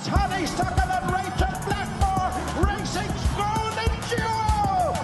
Tony Stuckham and Rachel Blackmore, Racing's golden duo!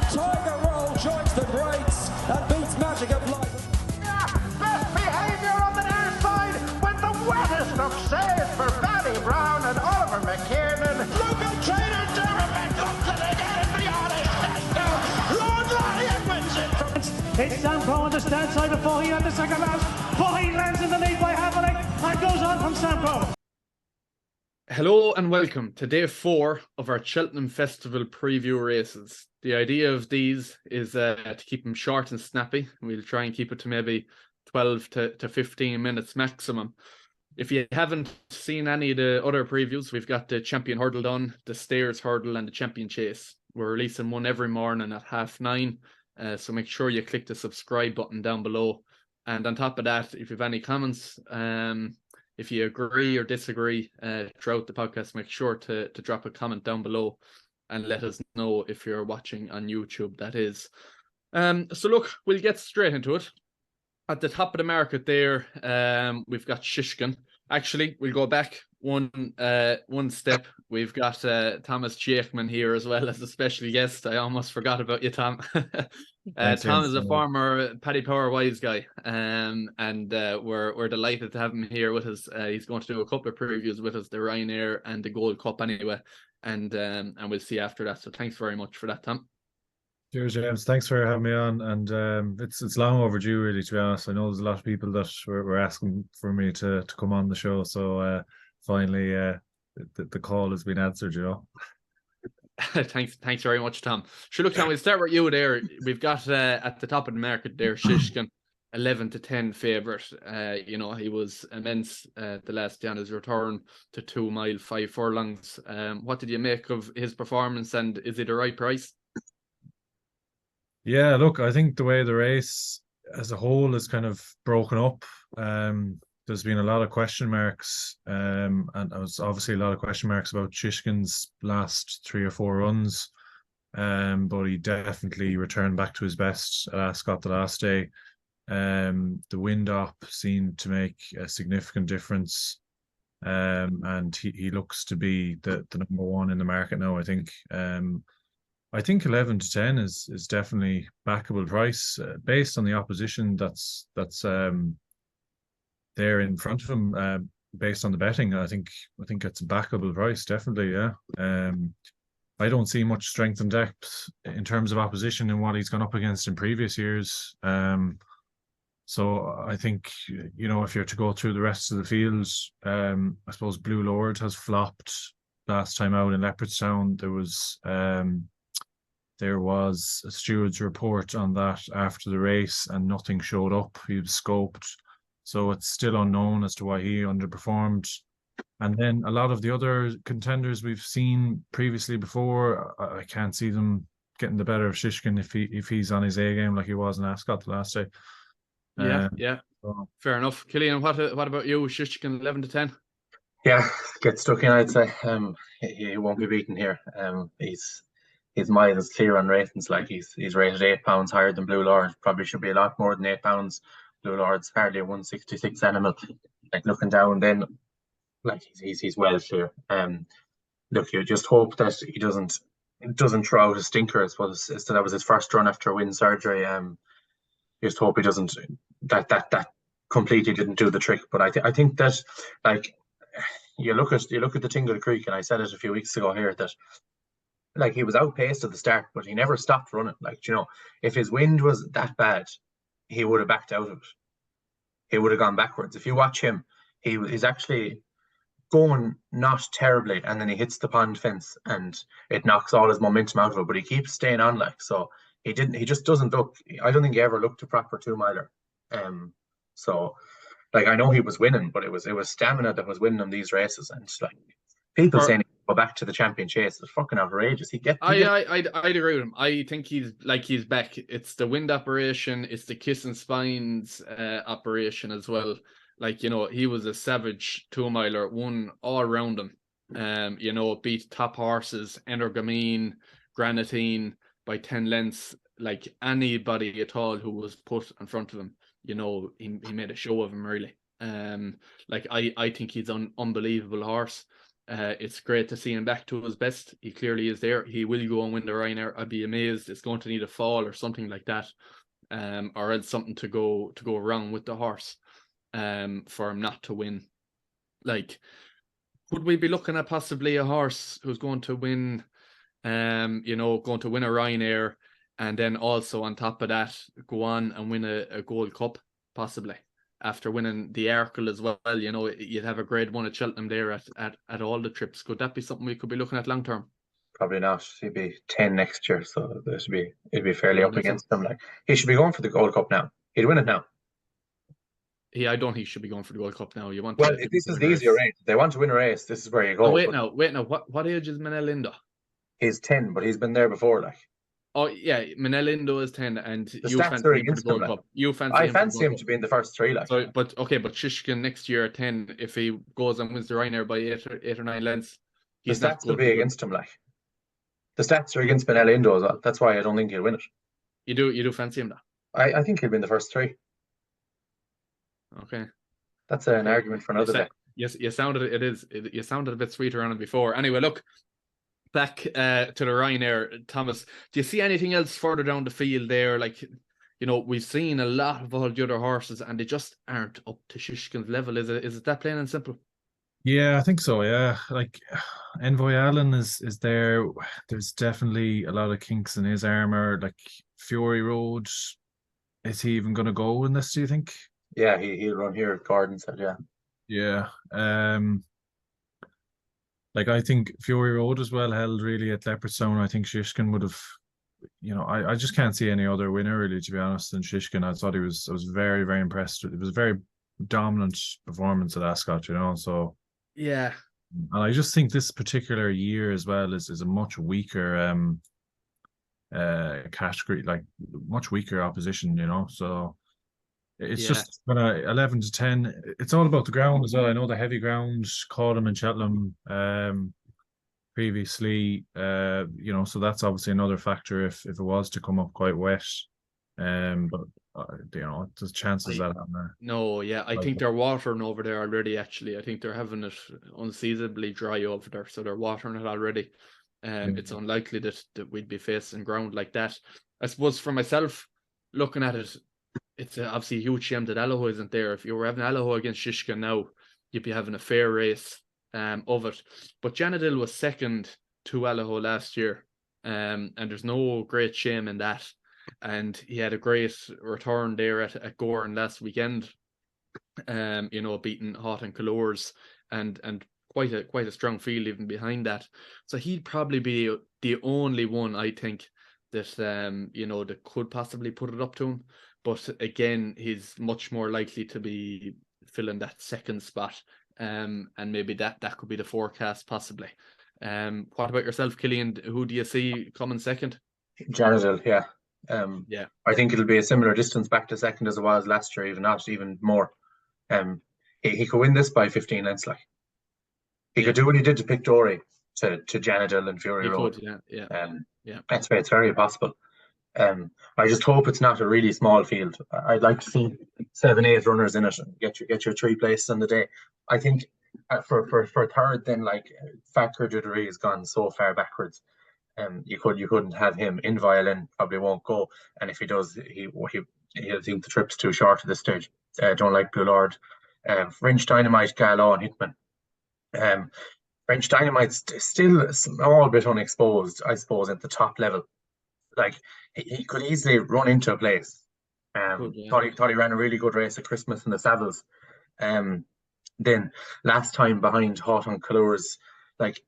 Tiger Roll joins the greats and beats Magic of Light. Best behaviour on the near side with the wettest of saves for Barry Brown and Oliver McKiernan. Local trainer Derek comes in again and beyond his test. Lord Lyon wins it from... It's Samco on the stand side before he had the second round. Fahey lands in the lead by half a length and goes on from Samco. Hello and welcome to day 4 of our Cheltenham Festival preview races. The idea of these is to keep them short and snappy. We'll try and keep it to maybe 12 to 15 minutes maximum. If you haven't seen any of the other previews, we've got the Champion Hurdle done, the Stairs Hurdle and the Champion Chase. We're releasing one every morning at 9:30, so make sure you click the subscribe button down below. And on top of that, if you have any comments, if you agree or disagree throughout the podcast, make sure to drop a comment down below and let us know if you're watching on YouTube, that is. So look, we'll get straight into it. At the top of the market there, we've got Shishkin. Actually, we'll go back one step. We've got Thomas Jakeman here as well as a special guest. I almost forgot about you, Tom. Tom is a former Paddy Power Wise guy, and we're delighted to have him here with us. He's going to do a couple of previews with us, the Ryanair and the Gold Cup anyway, and we'll see after that. So thanks very much for that, Tom. Cheers, James. Thanks for having me on. And it's long overdue, really, to be honest. I know there's a lot of people that were asking for me to come on the show. So finally, the call has been answered, you know. Thanks very much, Tom. Sure, look, Tom, we'll start with you there. We've got at the top of the market there, Shishkin, 11-10 favourite. You know, he was immense the last day on his return to 2 mile, 5 furlongs. What did you make of his performance, and is it the right price? Yeah, look, I think the way the race as a whole is kind of broken up. There's been a lot of question marks, and there was obviously a lot of question marks about Shishkin's last 3 or 4 runs. But he definitely returned back to his best at Ascot the last day. The wind up seemed to make a significant difference. And he looks to be the number one in the market now, I think. I think 11-10 is definitely backable price based on the opposition that's there in front of him. Based on the betting, I think it's a backable price, definitely. Yeah. I don't see much strength and depth in terms of opposition in what he's gone up against in previous years. So I think, you know, if you're to go through the rest of the fields, I suppose Blue Lord has flopped last time out in Leopardstown. There was a steward's report on that after the race and nothing showed up. He was scoped. So it's still unknown as to why he underperformed. And then a lot of the other contenders we've seen previously before, I can't see them getting the better of Shishkin if he's on his A game like he was in Ascot the last day. Yeah. So. Fair enough. Killian, what about you? Shishkin 11-10? Yeah, get stuck in, I'd say. He won't be beaten here. His mile is clear on ratings. Like he's rated £8 higher than Blue Lord. Probably should be a lot more than £8. Blue Lord's hardly a 166 animal. Like looking down, then like he's well clear. Look, you just hope that he doesn't throw out a stinker. I suppose that was his first run after wind surgery. Just hope he doesn't that completely didn't do the trick. But I think that like you look at the Tingle Creek, and I said it a few weeks ago here that. Like he was outpaced at the start, but he never stopped running. Like, you know, if his wind was that bad, he would have backed out of it. He would have gone backwards. If you watch him, he's actually going not terribly, and then he hits the pond fence and it knocks all his momentum out of it. But he keeps staying on, like, so he just doesn't look. I don't think he ever looked a proper 2 miler. So like I know he was winning, but it was stamina that was winning him these races, and like people saying. Go back to the Champion Chase. It's fucking outrageous. I'd agree with him. I think he's back. It's the wind operation. It's the kiss and spines operation as well. Like, you know, he was a savage 2 miler, won all around him. You know, beat top horses, Energamine, Granatine by 10 lengths. Like anybody at all who was put in front of him, you know, he made a show of him really. Like I think he's an unbelievable horse. It's great to see him back to his best. He clearly is there. He will go and win the Ryanair. I'd be amazed. It's going to need a fall or something like that, or else something to go wrong with the horse, for him not to win. Like, could we be looking at possibly a horse who's going to win, going to win a Ryanair, and then also on top of that go on and win a Gold Cup possibly? After winning the Arkle as well, you'd have a grade 1 at Cheltenham there at all the trips. Could that be something we could be looking at long term? Probably not. He'd be 10 next year, so it'd be fairly up against him. Like, he should be going for the Gold Cup now. He'd win it now. I don't think he should be going for the Gold Cup now. You want this is the easier race. They want to win a race. This is where you go. Oh, wait now. What age is Manel Indo? He's 10, but he's been there before. Like, oh yeah, Manel Indo is 10, and the stats are against him. Like. I fancy him to be in the first 3. Like, so, but Shishkin next year at 10, if he goes and wins the Ryanair by 8 or 9 lengths, the stats will be against him. Like, the stats are against Manel Indo as well. That's why I don't think he'll win it. You do fancy him though? I think he'll be in the first 3. Okay, that's an argument for another day. Yes, you sounded a bit sweeter on it before. Anyway, look. Back to the Ryanair, Thomas. Do you see anything else further down the field there? Like, we've seen a lot of all the other horses, and they just aren't up to Shishkin's level. Is it that plain and simple? Yeah, I think so. Yeah, like Envoy Allen is there. There's definitely a lot of kinks in his armor. Like Fury Road, is he even going to go in this? Do you think? Yeah, he'll run here. Gordon said, yeah. Yeah. Like, I think Fury Road is well held really at Leopardstown. I think Shishkin would have, I just can't see any other winner really, to be honest, than Shishkin. I was very, very impressed. It was a very dominant performance at Ascot, so. Yeah. And I just think this particular year as well is a much weaker category, like much weaker opposition, so. It's just 11 to 10. It's all about the ground as well. I know the heavy ground caught him in Cheltenham previously, so that's obviously another factor if it was to come up quite wet. But there's chances that happen there. No, yeah, I think they're watering over there already. Actually, I think they're having it unseasonably dry over there, so they're watering it already. It's unlikely that we'd be facing ground like that. I suppose for myself, looking at it, it's obviously a huge shame that Allaho isn't there. If you were having Allaho against Shishkin now, you'd be having a fair race of it. But Janadil was second to Allaho last year, and there's no great shame in that. And he had a great return there at Goran last weekend, beating Hot and Colours and quite a strong field even behind that. So he'd probably be the only one, I think, that that could possibly put it up to him. But again, he's much more likely to be filling that second spot, and maybe that could be the forecast possibly. What about yourself, Killian? Who do you see coming second? Janadil, yeah. I think it'll be a similar distance back to second as it was last year, even more. He could win this by 15 lengths. Like, he could do what he did to Pictori to Janadil and Fury Road. That's very, it's very possible. I just hope it's not a really small field. I'd like to see 7-8 runners in it and get your 3 places on the day. I think for third, then, like, Fakir Juderie has gone so far backwards. You couldn't have him. In violin probably won't go, and if he does, he'll think the trip's too short at this stage. Don't like Blue Lord. French Dynamite, Gala and Hitman. French Dynamite's still a small bit unexposed, I suppose, at the top level. Like, he could easily run into a place. Thought he ran a really good race at Christmas in the Saddles. Then last time behind Hot on Colours, like,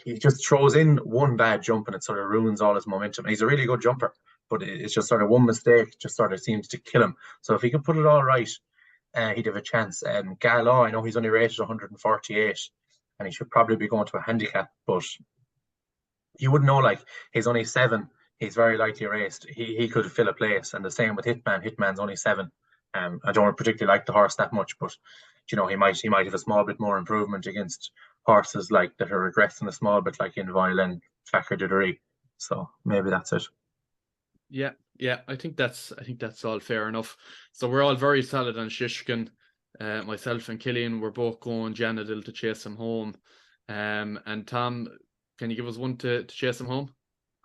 he just throws in one bad jump and it sort of ruins all his momentum. He's a really good jumper, but it's just sort of one mistake just sort of seems to kill him. So if he could put it all right, he'd have a chance. Gala, I know he's only rated 148, and he should probably be going to a handicap, but you wouldn't know. Like, he's only 7. He's very lightly raced. He could fill a place, and the same with Hitman. Hitman's only 7. I don't particularly like the horse that much, but he might have a small bit more improvement against horses like that are regressing a small bit, like In Violin, Fakir Juderie. So maybe that's it. Yeah, I think that's all fair enough. So we're all very solid on Shishkin. Myself and Killian were both going Janadil to chase him home. And Tom, can you give us one to chase him home?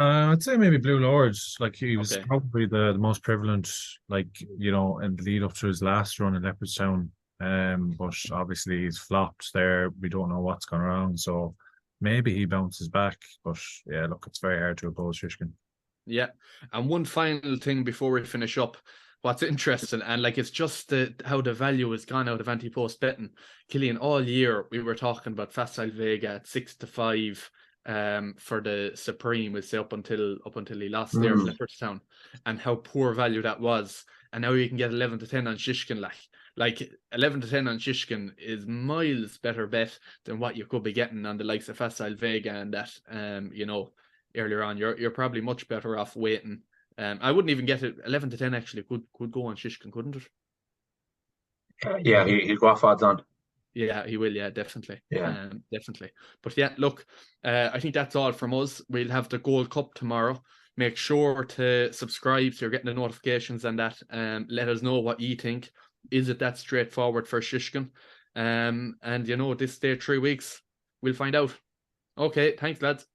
I'd say maybe Blue Lords. Like he was Okay. probably the most prevalent, like, you know, in the lead up to his last run in Leopardstown. But obviously he's flopped there. We don't know what's gone wrong, so maybe he bounces back. But yeah, look, it's very hard to oppose Shishkin. Yeah, and one final thing before we finish up. What's interesting, and like it's just how the value has gone out of anti-post betting. Killian, all year we were talking about Facile Vega at 6-5 for the Supreme, we'll say up until he lost there in Leopardstown, and how poor value that was. And now you can get 11-10 on Shishkin. Like 11-10 on Shishkin is miles better bet than what you could be getting on the likes of Facile Vega and that. You know, earlier on, you're probably much better off waiting. I wouldn't even get it. 11-10 actually could go on Shishkin, couldn't it? Yeah, he'll go off odds on. Yeah, he will. Yeah, definitely. Yeah. Definitely. But yeah, look, I think that's all from us. We'll have the Gold Cup tomorrow. Make sure to subscribe so you're getting the notifications and that. Let us know what you think. Is it that straightforward for Shishkin? And you know, this day 3 weeks, we'll find out. Okay, thanks, lads.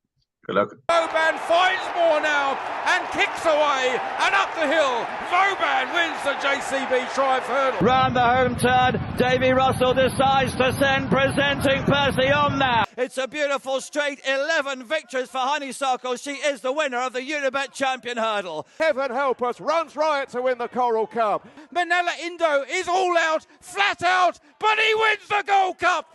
Good luck. Vauban finds more now and kicks away and up the hill. Vauban wins the JCB Triumph Hurdle. Round the home turn, Davy Russell decides to send presenting Percy on now. It's a beautiful straight, 11 victories for Honeysuckle. She is the winner of the Unibet Champion Hurdle. Heaven help us, runs riot to win the Coral Cup. Manila Indo is all out, flat out, but he wins the Gold Cup.